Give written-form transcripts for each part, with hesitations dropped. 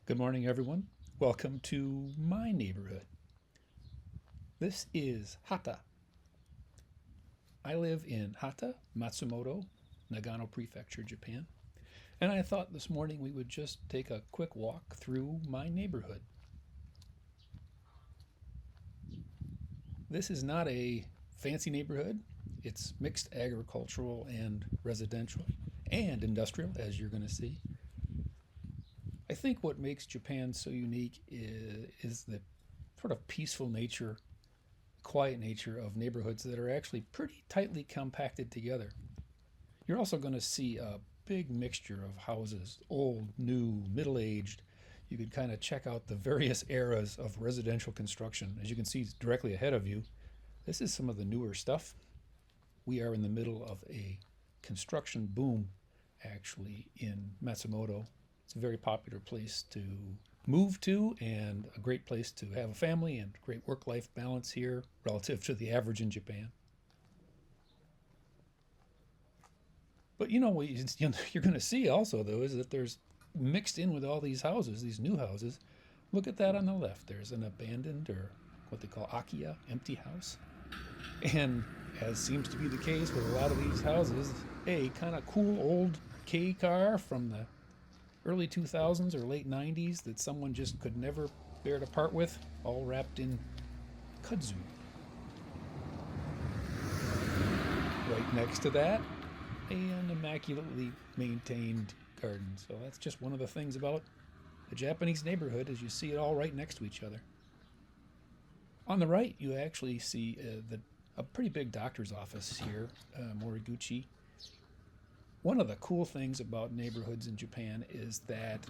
Good morning, everyone. Welcome to my neighborhood. This is Hata. I live in Hata, Matsumoto, Nagano Prefecture, Japan. And I thought this morning we would just take a quick walk through my neighborhood. This is not a fancy neighborhood, it's mixed agricultural and residential and industrial, as you're going to see. I think what makes Japan so unique is the sort of peaceful nature, quiet nature of neighborhoods that are actually pretty tightly compacted together. You're also going to see a big mixture of houses, old, new, middle aged. You can kind of check out the various eras of residential construction. As you can see directly ahead of you, this is some of the newer stuff. We are in the middle of a construction boom, actually, in Matsumoto. It's a very popular place to move to and a great place to have a family and great work life balance here relative to the average in Japan. But what you're going to see also, though, is that there's mixed in with all these houses, these new houses. Look at that on the left. There's an abandoned or what they call akiya, empty house. And as seems to be the case with a lot of these houses, a kind of cool old K car from the early 2000s or late 90s that someone just could never bear to part with, all wrapped in kudzu. Right next to that, an immaculately maintained garden. So that's just one of the things about a Japanese neighborhood is you see it all right next to each other. On the right, you actually see a pretty big doctor's office here, Moriguchi. One of the cool things about neighborhoods in Japan is that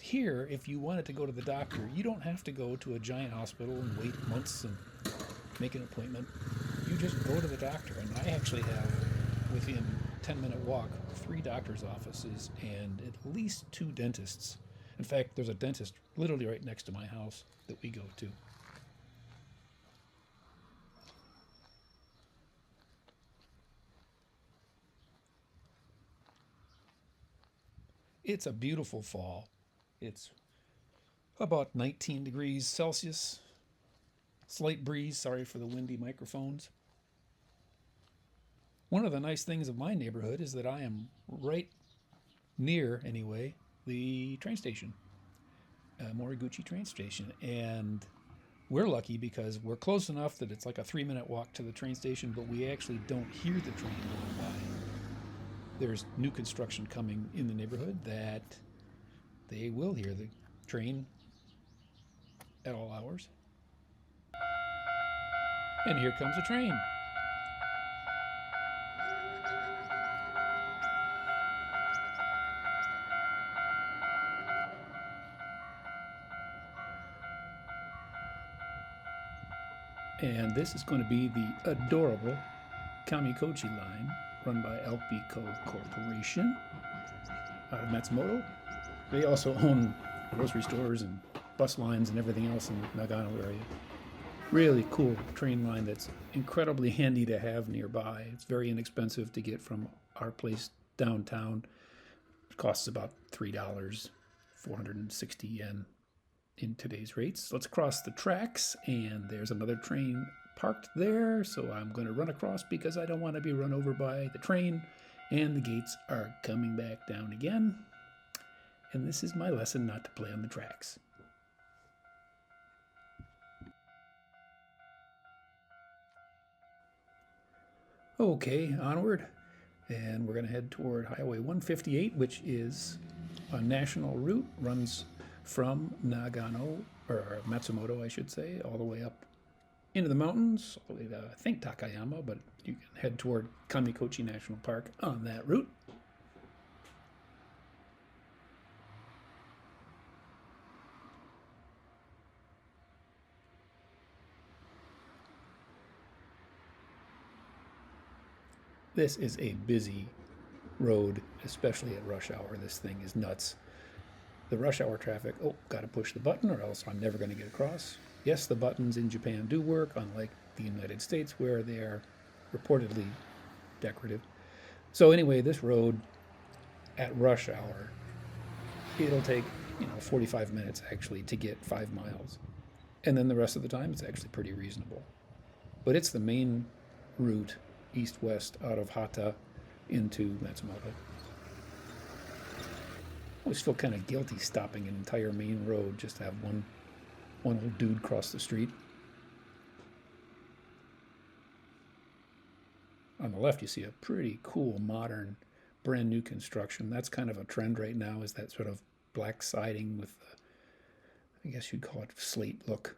here, if you wanted to go to the doctor, you don't have to go to a giant hospital and wait months and make an appointment. You just go to the doctor, and I actually have within 10-minute walk 3 doctor's offices and at least 2 dentists. In fact, there's a dentist literally right next to my house that we go to. It's a beautiful fall. It's about 19 degrees Celsius. Slight breeze, sorry for the windy microphones. One of the nice things of my neighborhood is that I am right near, anyway, the train station, Moriguchi train station. And we're lucky because we're close enough that it's like a 3-minute walk to the train station, but we actually don't hear the train going by. There's new construction coming in the neighborhood that they will hear the train at all hours. And here comes a train. And this is going to be the adorable Kamikochi line run by Alpico Corporation out of Matsumoto. They also own grocery stores and bus lines and everything else in the Nagano area. Really cool train line that's incredibly handy to have nearby. It's very inexpensive to get from our place downtown. It costs about $3, 460 yen in today's rates. Let's cross the tracks, and there's another train parked there, so I'm going to run across because I don't want to be run over by the train, and the gates are coming back down again. And this is my lesson not to play on the tracks. Okay, onward. And we're going to head toward Highway 158, which is a national route, runs from Nagano, or Matsumoto, I should say, all the way up into the mountains, all the way to, I think, Takayama, but you can head toward Kamikochi National Park on that route. This is a busy road, especially at rush hour. This thing is nuts. The rush hour traffic, oh, got to push the button or else I'm never going to get across. Yes, the buttons in Japan do work, unlike the United States where they are reportedly decorative. So, anyway, this road at rush hour, it'll take 45 minutes actually to get 5 miles. And then the rest of the time, it's actually pretty reasonable. But it's the main route east west out of Hata into Matsumoto. I always feel kind of guilty stopping an entire main road just to have one old dude cross the street. On the left, you see a pretty cool, modern, brand new construction. That's kind of a trend right now, is that sort of black siding with, I guess you'd call it slate look.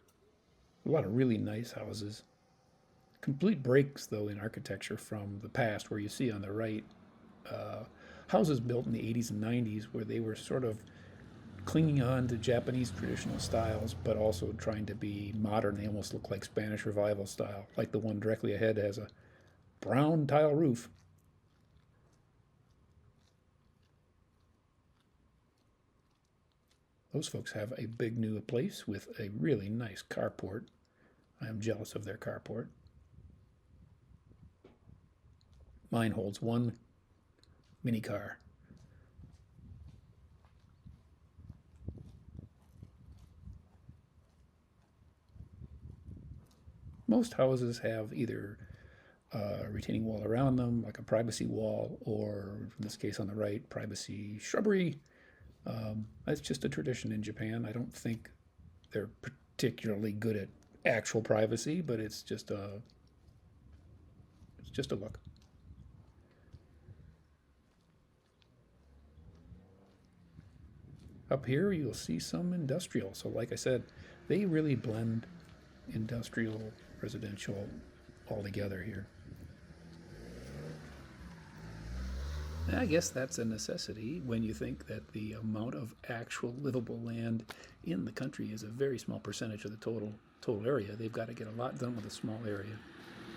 A lot of really nice houses. Complete breaks, though, in architecture from the past, where you see on the right uh, houses built in the 80s and 90s where they were sort of clinging on to Japanese traditional styles, but also trying to be modern. They almost look like Spanish Revival style. Like the one directly ahead has a brown tile roof. Those folks have a big new place with a really nice carport. I am jealous of their carport. Mine holds one mini car. Most houses have either a retaining wall around them, like a privacy wall, or in this case on the right, privacy shrubbery. That's just a tradition in Japan. I don't think they're particularly good at actual privacy, but it's just a look. Up here, you'll see some industrial. So, like I said, they really blend industrial, residential all together here. I guess that's a necessity when you think that the amount of actual livable land in the country is a very small percentage of the total area. They've got to get a lot done with a small area.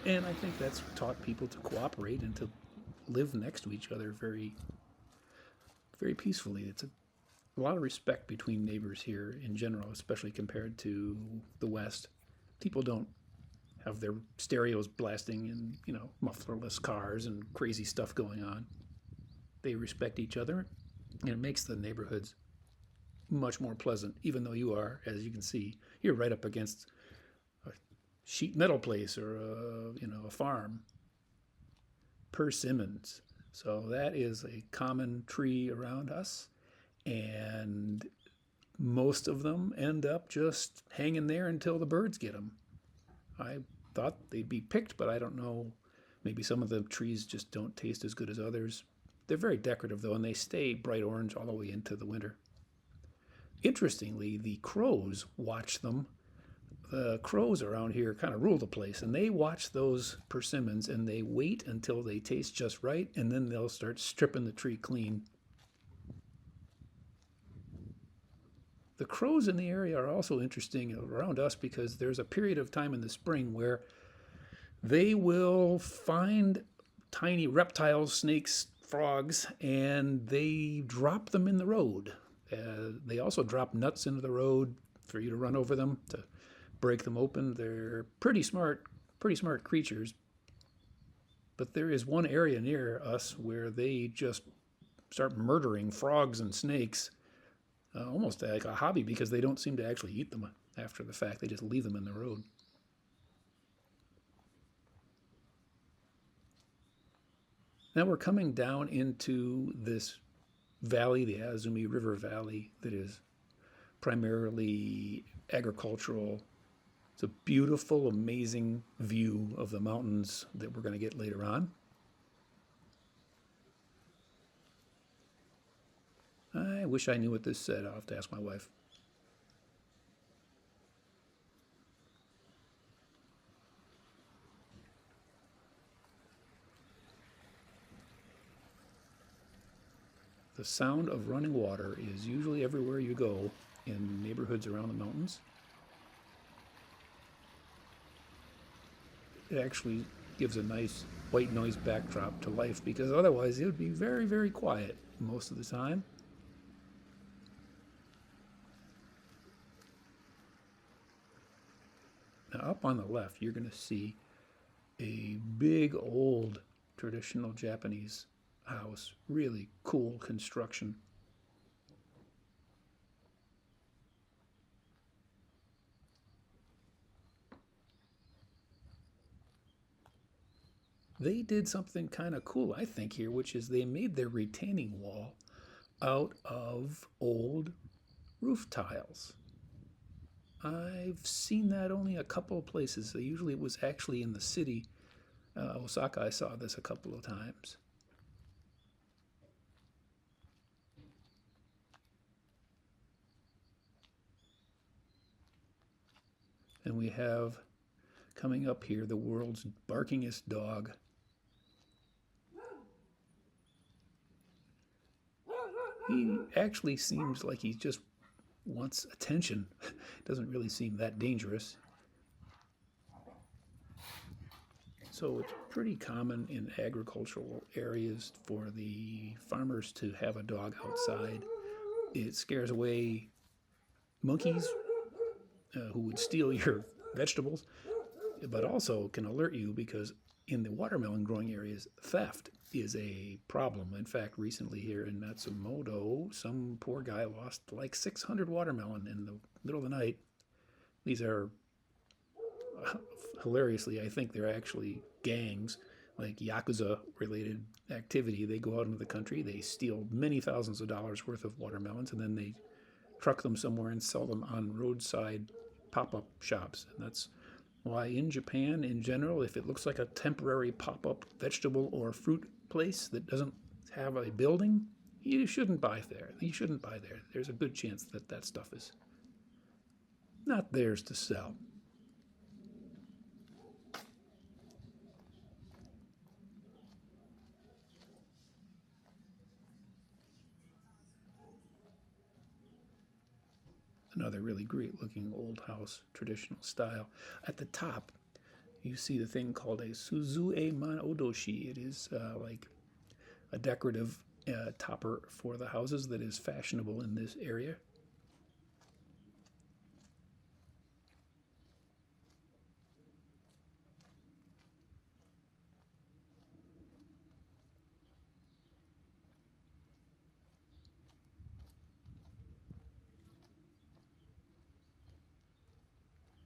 And I think that's taught people to cooperate and to live next to each other very, very peacefully. It's a lot of respect between neighbors here in general, especially compared to the West. People don't have their stereos blasting and, mufflerless cars and crazy stuff going on. They respect each other, and it makes the neighborhoods much more pleasant, even though you are, as you can see, you're right up against a sheet metal place or a farm. Persimmons. So that is a common tree around us, and most of them end up just hanging there until the birds get them. I thought they'd be picked, but I don't know. Maybe some of the trees just don't taste as good as others. They're very decorative, though, and they stay bright orange all the way into the winter. Interestingly, the crows watch them. The crows around here kind of rule the place, and they watch those persimmons, and they wait until they taste just right, and then they'll start stripping the tree clean. The crows in the area are also interesting around us because there's a period of time in the spring where they will find tiny reptiles, snakes, frogs, and they drop them in the road. They also drop nuts into the road for you to run over them to break them open. They're pretty smart creatures. But there is one area near us where they just start murdering frogs and snakes, almost like a hobby, because they don't seem to actually eat them after the fact. They just leave them in the road. Now we're coming down into this valley, the Azumi River Valley, that is primarily agricultural. It's a beautiful, amazing view of the mountains that we're going to get later on. I wish I knew what this said. I'll have to ask my wife. The sound of running water is usually everywhere you go in neighborhoods around the mountains. It actually gives a nice white noise backdrop to life, because otherwise it would be very, very quiet most of the time. Now, up on the left, you're going to see a big old traditional Japanese house. Really cool construction. They did something kind of cool, I think, here, which is they made their retaining wall out of old roof tiles. I've seen that only a couple of places. Usually it was actually in the city. Osaka, I saw this a couple of times. And we have coming up here the world's barkingest dog. He actually seems like he just wants attention. Doesn't really seem that dangerous. So it's pretty common in agricultural areas for the farmers to have a dog outside. It scares away monkeys who would steal your vegetables, but also can alert you because in the watermelon growing areas, theft is a problem. In fact, recently here in Matsumoto, some poor guy lost like 600 watermelon in the middle of the night. These are hilariously, I think they're actually gangs, like Yakuza related activity. They go out into the country, they steal many thousands of dollars worth of watermelons, and then they truck them somewhere and sell them on roadside pop up shops. And that's why in Japan, in general, if it looks like a temporary pop up vegetable or fruit place that doesn't have a building, you shouldn't buy there. You shouldn't buy there. There's a good chance that that stuff is not theirs to sell. Another really great looking old house, traditional style. At the top, you see the thing called a Suzueman Odoshi. It is like a decorative topper for the houses that is fashionable in this area.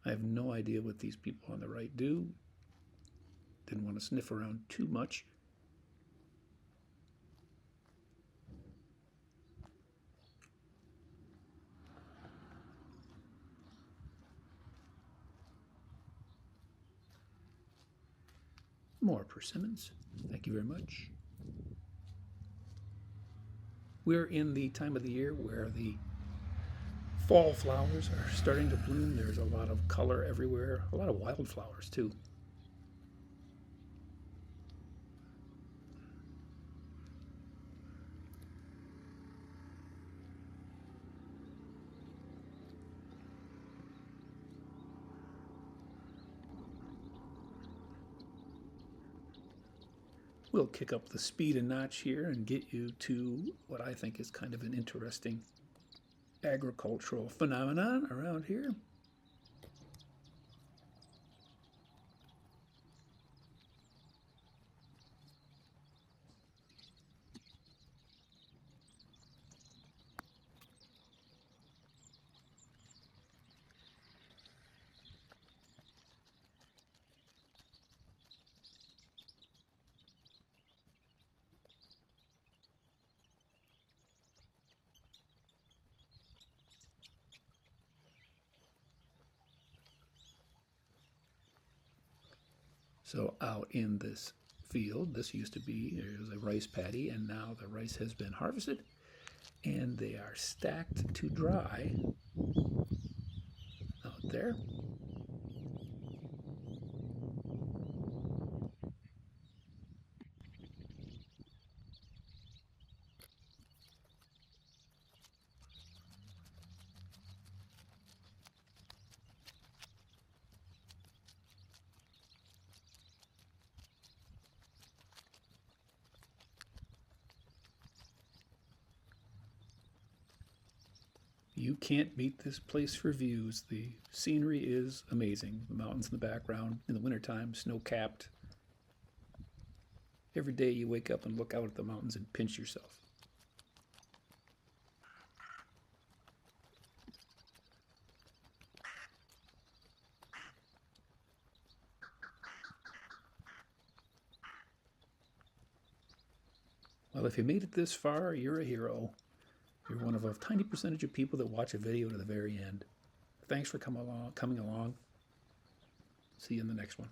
I have no idea what these people on the right do. Didn't want to sniff around too much. More persimmons. Thank you very much. We're in the time of the year where the fall flowers are starting to bloom. There's a lot of color everywhere, a lot of wildflowers too. We'll kick up the speed a notch here and get you to what I think is kind of an interesting agricultural phenomenon around here. So out in this field, this used to be, there's a rice paddy, and now the rice has been harvested and they are stacked to dry out there. You can't beat this place for views. The scenery is amazing. The mountains in the background, in the wintertime, snow capped. Every day you wake up and look out at the mountains and pinch yourself. Well, if you made it this far, you're a hero. You're one of a tiny percentage of people that watch a video to the very end. Thanks for coming along. See you in the next one.